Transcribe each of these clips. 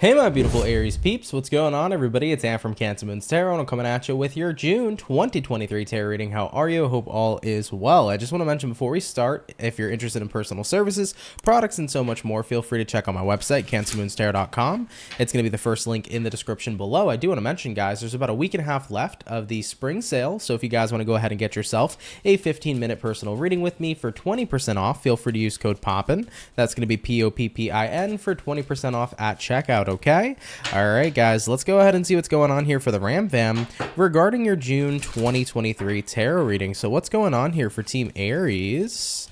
Hey my beautiful Aries peeps, what's going on everybody? It's Ann from CancerMoonsTarot and I'm coming at you with your June 2023 tarot reading. How are you? Hope all is well. I just want to mention before we start, if you're interested in personal services, products, and so much more, feel free to check out my website, CancerMoonsTarot.com. It's going to be the first link in the description below. I do want to mention, guys, there's about a week and a half left of the spring sale, so if you guys want to go ahead and get yourself a 15-minute personal reading with me for 20% off, feel free to use code POPPIN. That's going to be POPPIN for 20% off at checkout. Okay, all right guys, let's go ahead and see what's going on here for the Ram Fam regarding your June 2023 tarot reading. So what's going on here for Team Aries,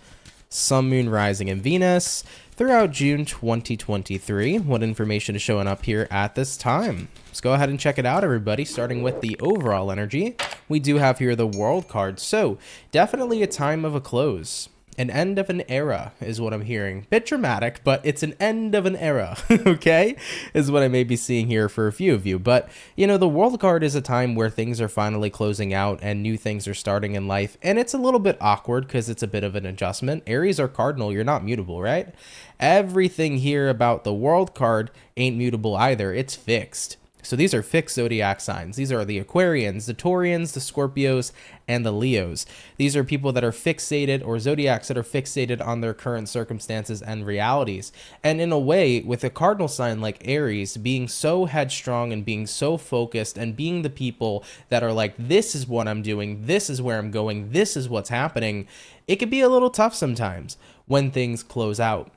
Sun, Moon, Rising, and Venus throughout June 2023? What information is showing up here at this time? Let's go ahead and check it out, everybody. Starting with the overall energy, we do have here the World card. So definitely a time of a close. An end of an era is what I'm hearing. Bit dramatic, but it's an end of an era, okay? Is what I may be seeing here for a few of you. But, you know, the World card is a time where things are finally closing out and new things are starting in life. And it's a little bit awkward because it's a bit of an adjustment. Aries or Cardinal, you're not mutable, right? Everything here about the World card ain't mutable either. It's fixed. So these are fixed zodiac signs. These are the Aquarians, the Taurians, the Scorpios, and the Leos. These are people that are fixated, or zodiacs that are fixated on their current circumstances and realities. And in a way, with a cardinal sign like Aries, being so headstrong and being so focused and being the people that are like, this is what I'm doing, this is where I'm going, this is what's happening, it can be a little tough sometimes when things close out.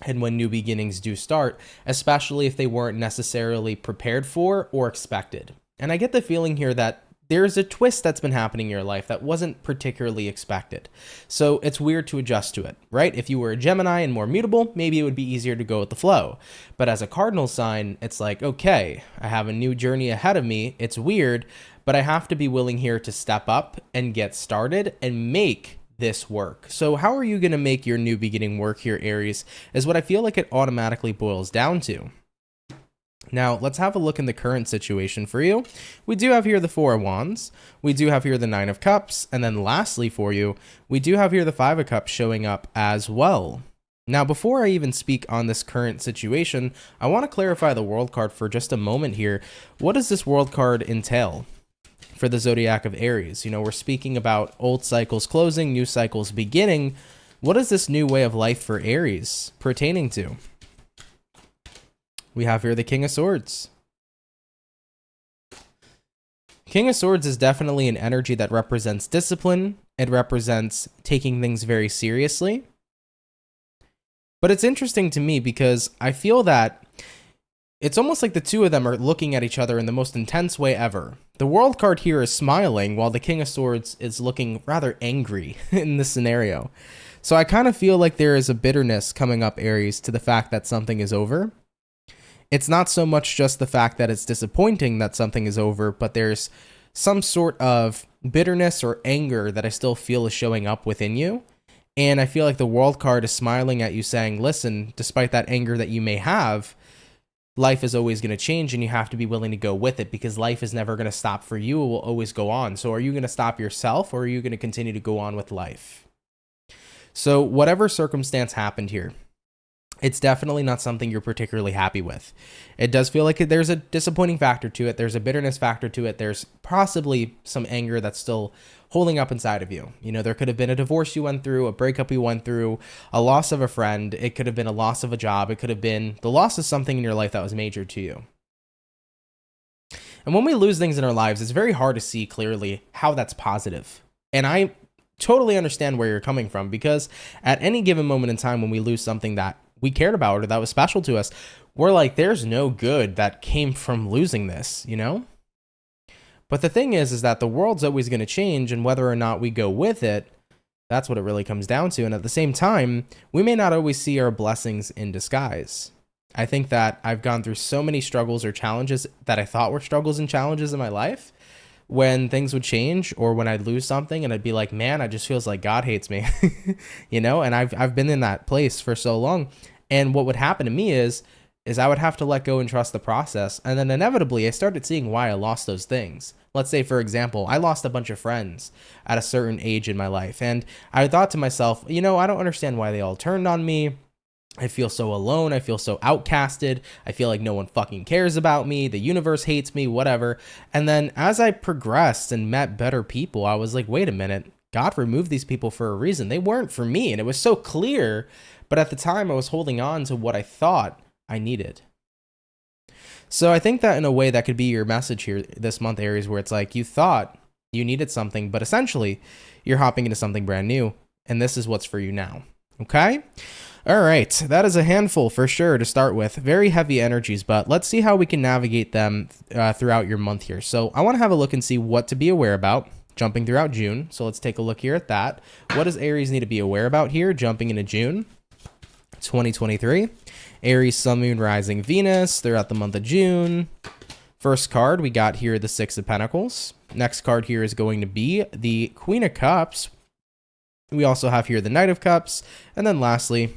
And when new beginnings do start, especially if they weren't necessarily prepared for or expected. And I get the feeling here that there's a twist that's been happening in your life that wasn't particularly expected. So it's weird to adjust to it, right? If you were a Gemini and more mutable, maybe it would be easier to go with the flow. But as a cardinal sign, it's like, okay, I have a new journey ahead of me. It's weird, but I have to be willing here to step up and get started and make this work. So how are you going to make your new beginning work here, Aries, is what I feel like it automatically boils down to. Now, let's have a look in the current situation for you. We do have here the Four of Wands. We do have here the Nine of Cups. And then lastly for you, we do have here the Five of Cups showing up as well. Now, before I even speak on this current situation, I want to clarify the World card for just a moment here. What does this World card entail for the zodiac of Aries? You know, we're speaking about old cycles closing, new cycles beginning. What is this new way of life for Aries pertaining to? We have here the King of Swords. King of Swords is definitely an energy that represents discipline. It represents taking things very seriously. But it's interesting to me because I feel that it's almost like the two of them are looking at each other in the most intense way ever. The World card here is smiling while the King of Swords is looking rather angry in this scenario. So I kind of feel like there is a bitterness coming up, Aries, to the fact that something is over. It's not so much just the fact that it's disappointing that something is over, but there's some sort of bitterness or anger that I still feel is showing up within you. And I feel like the World card is smiling at you saying, listen, despite that anger that you may have, life is always going to change and you have to be willing to go with it because life is never going to stop for you. It will always go on. So are you going to stop yourself or are you going to continue to go on with life? So whatever circumstance happened here, it's definitely not something you're particularly happy with. It does feel like there's a disappointing factor to it. There's a bitterness factor to it. There's possibly some anger that's still holding up inside of you. You know, there could have been a divorce you went through, a breakup you went through, a loss of a friend. It could have been a loss of a job. It could have been the loss of something in your life that was major to you. And when we lose things in our lives, it's very hard to see clearly how that's positive. And I totally understand where you're coming from because at any given moment in time when we lose something that we cared about or that was special to us, we're like, there's no good that came from losing this, you know? But the thing is that the world's always going to change, and whether or not we go with it, that's what it really comes down to. And at the same time, we may not always see our blessings in disguise. I think that I've gone through so many struggles or challenges that I thought were struggles and challenges in my life when things would change or when I'd lose something and I'd be like, man, it just feels like God hates me, you know? And I've been in that place for so long. And what would happen to me is I would have to let go and trust the process. And then inevitably, I started seeing why I lost those things. Let's say, for example, I lost a bunch of friends at a certain age in my life. And I thought to myself, you know, I don't understand why they all turned on me. I feel so alone. I feel so outcasted. I feel like no one fucking cares about me. The universe hates me, whatever. And then as I progressed and met better people, I was like, wait a minute. God removed these people for a reason. They weren't for me. And it was so clear. But at the time, I was holding on to what I thought I needed. So I think that in a way that could be your message here this month, Aries, where it's like you thought you needed something, but essentially you're hopping into something brand new. And this is what's for you now. Okay? All right, that is a handful for sure to start with. Very heavy energies, but let's see how we can navigate them throughout your month here. So I want to have a look and see what to be aware about jumping throughout June. So let's take a look here at that. What does Aries need to be aware about here jumping into June 2023? Aries, Sun, Moon, Rising, Venus throughout the month of June. First card, we got here the Six of Pentacles. Next card here is going to be the Queen of Cups. We also have here the Knight of Cups. And then lastly,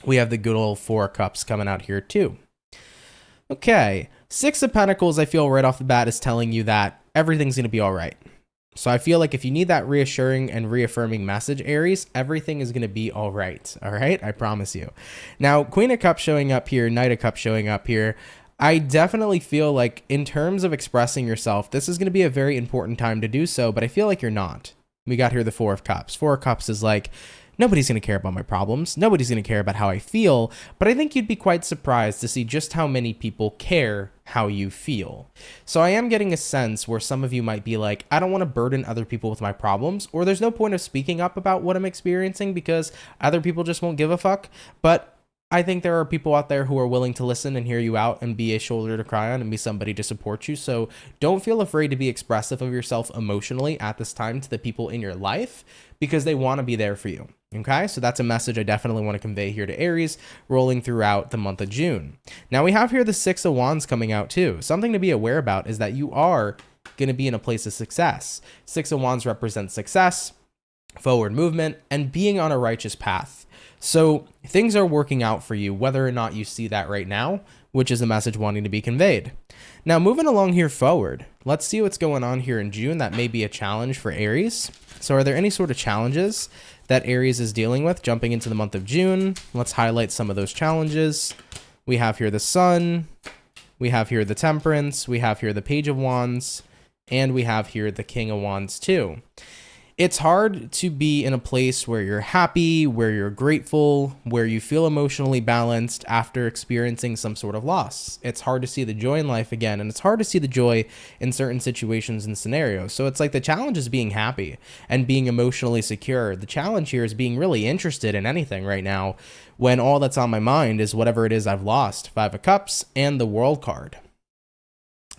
we have the good old Four of Cups coming out here too. Okay, Six of Pentacles, I feel right off the bat is telling you that everything's going to be all right. So I feel like if you need that reassuring and reaffirming message, Aries, everything is going to be all right. All right, I promise you. Now, Queen of Cups showing up here, Knight of Cups showing up here. I definitely feel like in terms of expressing yourself, this is going to be a very important time to do so, but I feel like you're not. We got here the Four of Cups. Four of Cups is like, nobody's going to care about my problems. Nobody's going to care about how I feel. But I think you'd be quite surprised to see just how many people care how you feel. So I am getting a sense where some of you might be like, I don't want to burden other people with my problems, or there's no point of speaking up about what I'm experiencing because other people just won't give a fuck. But I think there are people out there who are willing to listen and hear you out and be a shoulder to cry on and be somebody to support you. So don't feel afraid to be expressive of yourself emotionally at this time to the people in your life because they want to be there for you. Okay, so that's a message I definitely want to convey here to Aries rolling throughout the month of June. Now we have here the Six of Wands coming out too. Something to be aware about is that you are going to be in a place of success. Six of Wands represents success, forward movement, and being on a righteous path. So things are working out for you, whether or not you see that right now, which is a message wanting to be conveyed. Now, moving along here forward, let's see what's going on here in June that may be a challenge for Aries. So are there any sort of challenges that Aries is dealing with jumping into the month of June? Let's highlight some of those challenges. We have here the Sun, we have here the Temperance, we have here the Page of Wands, and we have here the King of Wands too. It's hard to be in a place where you're happy, where you're grateful, where you feel emotionally balanced after experiencing some sort of loss. It's hard to see the joy in life again, and it's hard to see the joy in certain situations and scenarios. So it's like the challenge is being happy and being emotionally secure. The challenge here is being really interested in anything right now when all that's on my mind is whatever it is I've lost. Five of Cups and the World card.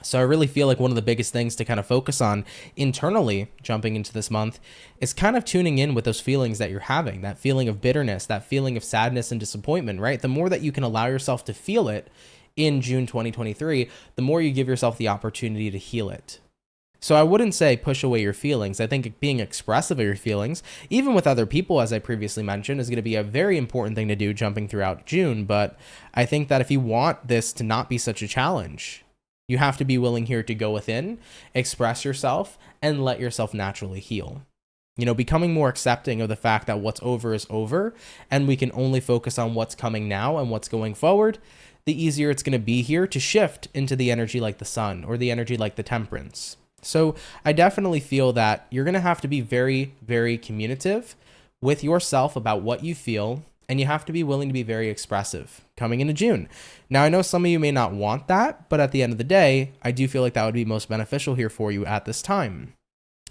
So I really feel like one of the biggest things to kind of focus on internally jumping into this month is kind of tuning in with those feelings that you're having, that feeling of bitterness, that feeling of sadness and disappointment, right? The more that you can allow yourself to feel it in June 2023, the more you give yourself the opportunity to heal it. So I wouldn't say push away your feelings. I think being expressive of your feelings, even with other people, as I previously mentioned, is going to be a very important thing to do jumping throughout June. But I think that if you want this to not be such a challenge, you have to be willing here to go within, express yourself, and let yourself naturally heal. You know, becoming more accepting of the fact that what's over is over, and we can only focus on what's coming now and what's going forward, the easier it's going to be here to shift into the energy like the Sun or the energy like the Temperance. So I definitely feel that you're going to have to be very, very communicative with yourself about what you feel, and you have to be willing to be very expressive coming into June. Now, I know some of you may not want that, but at the end of the day, I do feel like that would be most beneficial here for you at this time.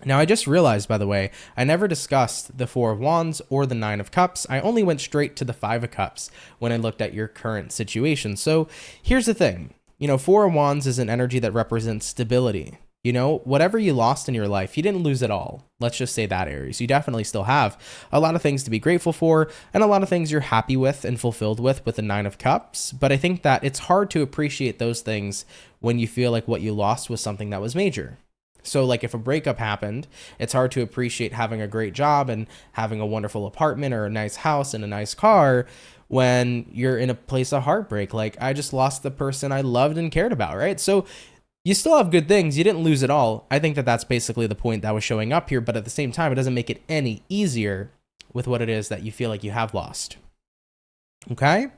Now, I just realized, by the way, I never discussed the Four of Wands or the Nine of Cups. I only went straight to the Five of Cups when I looked at your current situation. So here's the thing. You know, Four of Wands is an energy that represents stability. You know, whatever you lost in your life, you didn't lose it all. Let's just say that, Aries. You definitely still have a lot of things to be grateful for and a lot of things you're happy with and fulfilled with the Nine of Cups. But I think that it's hard to appreciate those things when you feel like what you lost was something that was major. So like if a breakup happened, it's hard to appreciate having a great job and having a wonderful apartment or a nice house and a nice car when you're in a place of heartbreak. Like I just lost the person I loved and cared about, right? So you still have good things. You didn't lose it all. I think that that's basically the point that was showing up here. But at the same time, it doesn't make it any easier with what it is that you feel like you have lost. Okay,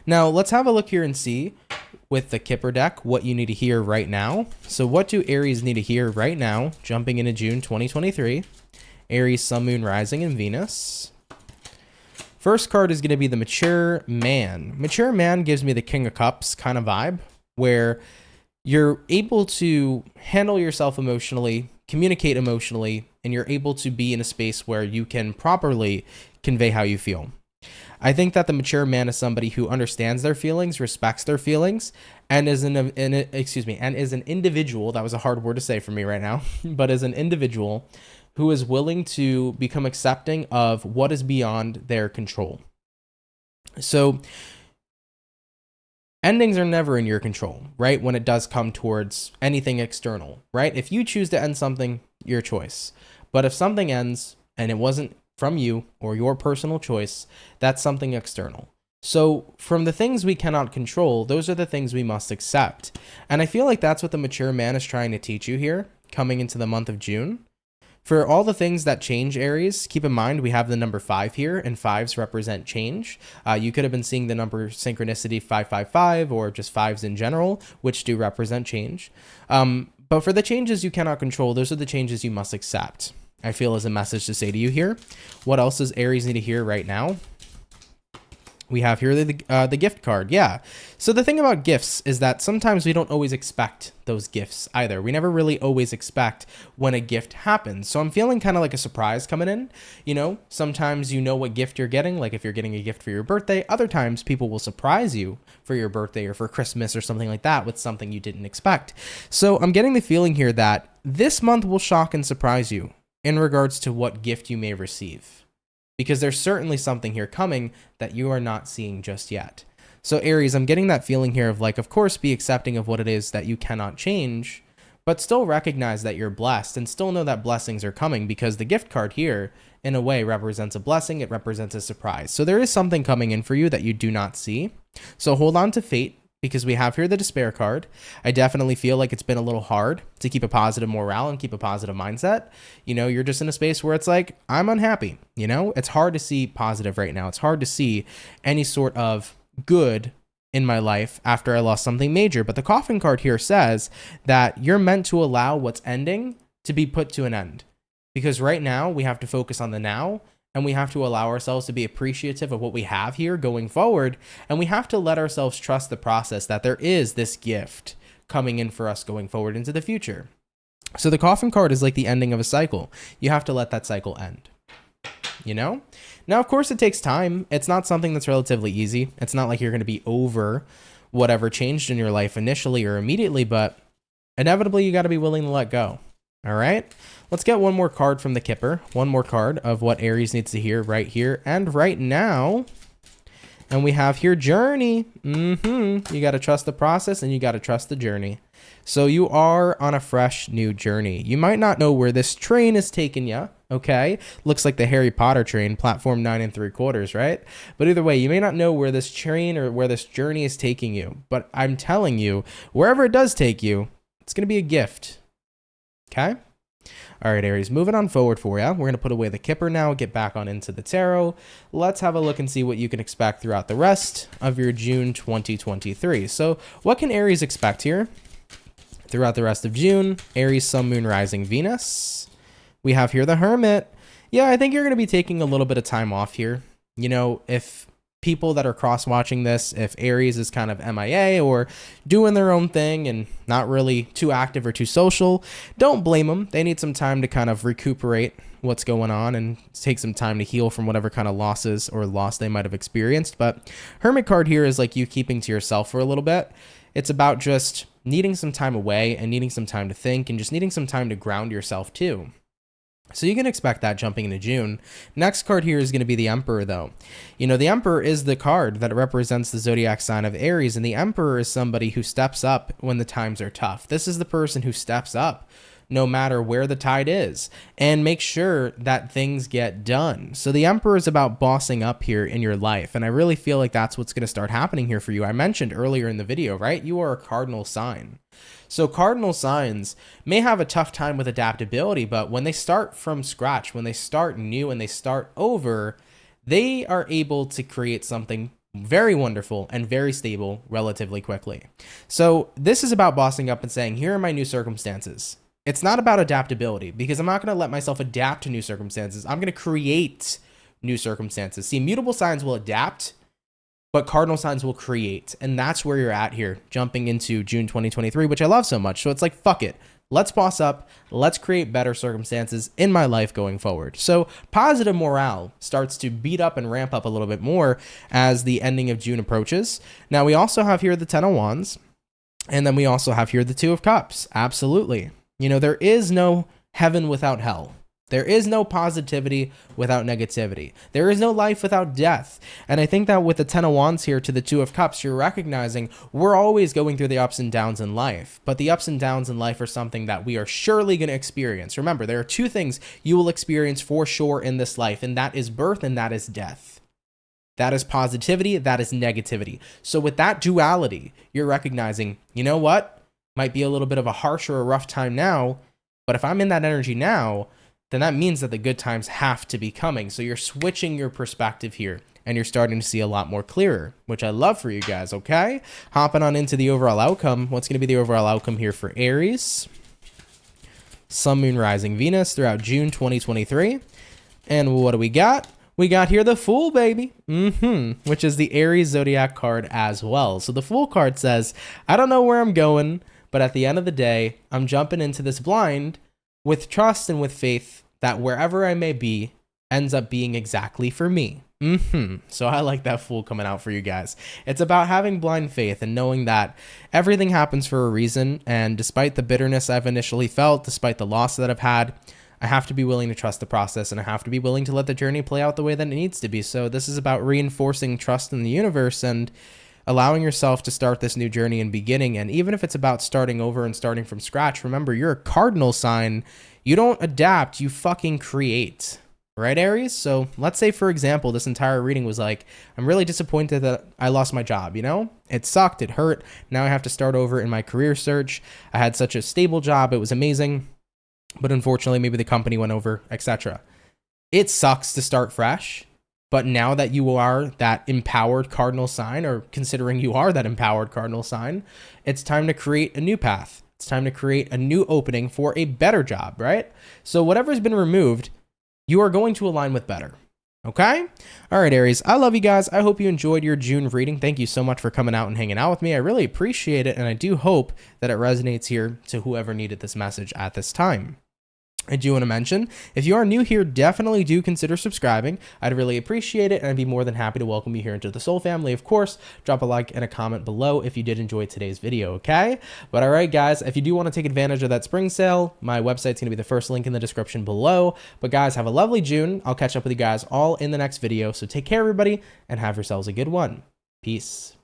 now let's have a look here and see with the Kipper deck what you need to hear right now. So what do Aries need to hear right now, jumping into June 2023? Aries, Sun, Moon, Rising, and Venus. First card is going to be the Mature Man. Mature Man gives me the King of Cups kind of vibe, where you're able to handle yourself emotionally, communicate emotionally, and you're able to be in a space where you can properly convey how you feel. I think that the mature man is somebody who understands their feelings, respects their feelings, and is an individual. That was a hard word to say for me right now, but is an individual who is willing to become accepting of what is beyond their control. So endings are never in your control, right? When it does come towards anything external, right? If you choose to end something, your choice. But if something ends and it wasn't from you or your personal choice, that's something external. So from the things we cannot control, those are the things we must accept. And I feel like that's what the mature man is trying to teach you here, coming into the month of June. For all the things that change, Aries, keep in mind we have the number 5 here, and 5s represent change. You could have been seeing the number synchronicity 555 or just 5s in general, which do represent change. But for the changes you cannot control, those are the changes you must accept, I feel, is a message to say to you here. What else does Aries need to hear right now? We have here the gift card. Yeah. So the thing about gifts is that sometimes we don't always expect those gifts either. We never really always expect when a gift happens. So I'm feeling kind of like a surprise coming in. You know, sometimes you know what gift you're getting, like if you're getting a gift for your birthday. Other times people will surprise you for your birthday or for Christmas or something like that with something you didn't expect. So I'm getting the feeling here that this month will shock and surprise you in regards to what gift you may receive, because there's certainly something here coming that you are not seeing just yet. So Aries, I'm getting that feeling here of like, of course, be accepting of what it is that you cannot change, but still recognize that you're blessed and still know that blessings are coming, because the gift card here in a way represents a blessing. It represents a surprise. So there is something coming in for you that you do not see. So hold on to fate, because we have here the despair card. I definitely feel like it's been a little hard to keep a positive morale and keep a positive mindset. You know, you're just in a space where it's like, I'm unhappy. You know, it's hard to see positive right now. It's hard to see any sort of good in my life after I lost something major. But the coffin card here says that you're meant to allow what's ending to be put to an end, because right now we have to focus on the now. And we have to allow ourselves to be appreciative of what we have here going forward. And we have to let ourselves trust the process that there is this gift coming in for us going forward into the future. So the coffin card is like the ending of a cycle. You have to let that cycle end, you know? Now, of course, it takes time. It's not something that's relatively easy. It's not like you're going to be over whatever changed in your life initially or immediately, but inevitably you got to be willing to let go. All right, let's get one more card from the Kipper. One more card of what Aries needs to hear right here and right now. And we have here journey. You got to trust the process and you got to trust the journey. So you are on a fresh new journey. You might not know where this train is taking you. Okay, looks like the Harry Potter train, platform 9 3/4, right? But either way, you may not know where this train or where this journey is taking you. But I'm telling you, wherever it does take you, it's going to be a gift. Okay. All right, Aries, moving on forward for you. We're going to put away the Kipper now, get back on into the tarot. Let's have a look and see what you can expect throughout the rest of your June 2023. So what can Aries expect here throughout the rest of June? Aries, Sun, Moon, Rising, Venus. We have here the Hermit. Yeah, I think you're going to be taking a little bit of time off here. You know, if people that are cross-watching this, if Aries is kind of MIA or doing their own thing and not really too active or too social, don't blame them. They need some time to kind of recuperate what's going on and take some time to heal from whatever kind of losses or loss they might have experienced. But Hermit card here is like you keeping to yourself for a little bit. It's about just needing some time away and needing some time to think and just needing some time to ground yourself too. So you can expect that jumping into June. Next card here is going to be the Emperor, though. You know, the Emperor is the card that represents the zodiac sign of Aries, and the Emperor is somebody who steps up when the times are tough. This is the person who steps up no matter where the tide is and make sure that things get done. So the Emperor is about bossing up here in your life, and I really feel like that's what's going to start happening here for you. I mentioned earlier in the video, right? You are a cardinal sign. So cardinal signs may have a tough time with adaptability, but when they start from scratch, when they start new and they start over, they are able to create something very wonderful and very stable relatively quickly. So this is about bossing up and saying, here are my new circumstances. It's not about adaptability, because I'm not going to let myself adapt to new circumstances. I'm going to create new circumstances. See, mutable signs will adapt, but cardinal signs will create. And that's where you're at here, jumping into June 2023, which I love so much. So it's like, fuck it. Let's boss up. Let's create better circumstances in my life going forward. So positive morale starts to beat up and ramp up a little bit more as the ending of June approaches. Now, we also have here the 10 of Wands, and then we also have here the 2 of Cups. Absolutely. You know, there is no heaven without hell. There is no positivity without negativity. There is no life without death. And I think that with the 10 of Wands here to the 2 of Cups, you're recognizing we're always going through the ups and downs in life. But the ups and downs in life are something that we are surely going to experience. Remember, there are 2 things you will experience for sure in this life, and that is birth and that is death. That is positivity, that is negativity. So with that duality, you're recognizing, you know what? Might be a little bit of a harsh or a rough time now, but if I'm in that energy now, then that means that the good times have to be coming. So you're switching your perspective here, and you're starting to see a lot more clearer, which I love for you guys, okay? Hopping on into the overall outcome. What's going to be the overall outcome here for Aries, Sun, Moon, Rising, Venus throughout June 2023? And what do we got? We got here the Fool, baby, which is the Aries zodiac card as well. So the Fool card says, I don't know where I'm going, but at the end of the day, I'm jumping into this blind with trust and with faith that wherever I may be ends up being exactly for me. So I like that Fool coming out for you guys. It's about having blind faith and knowing that everything happens for a reason. And despite the bitterness I've initially felt, despite the loss that I've had, I have to be willing to trust the process, and I have to be willing to let the journey play out the way that it needs to be. So this is about reinforcing trust in the universe and allowing yourself to start this new journey and beginning. And even if it's about starting over and starting from scratch, remember, you're a cardinal sign. You don't adapt, you fucking create. Right, Aries? So let's say, for example, this entire reading was like, I'm really disappointed that I lost my job, you know? It sucked, it hurt. Now I have to start over in my career search. I had such a stable job, it was amazing. But unfortunately, maybe the company went over, etc. It sucks to start fresh. But now that you are that empowered cardinal sign, or considering you are that empowered cardinal sign, it's time to create a new path. It's time to create a new opening for a better job, right? So whatever's been removed, you are going to align with better. Okay? All right, Aries, I love you guys. I hope you enjoyed your June reading. Thank you so much for coming out and hanging out with me. I really appreciate it, and I do hope that it resonates here to whoever needed this message at this time. I do want to mention, if you are new here, definitely do consider subscribing. I'd really appreciate it, and I'd be more than happy to welcome you here into the Soul family. Of course, drop a like and a comment below if you did enjoy today's video, okay? But all right, guys, if you do want to take advantage of that spring sale, my website's going to be the first link in the description below. But guys, have a lovely June. I'll catch up with you guys all in the next video. So take care, everybody, and have yourselves a good one. Peace.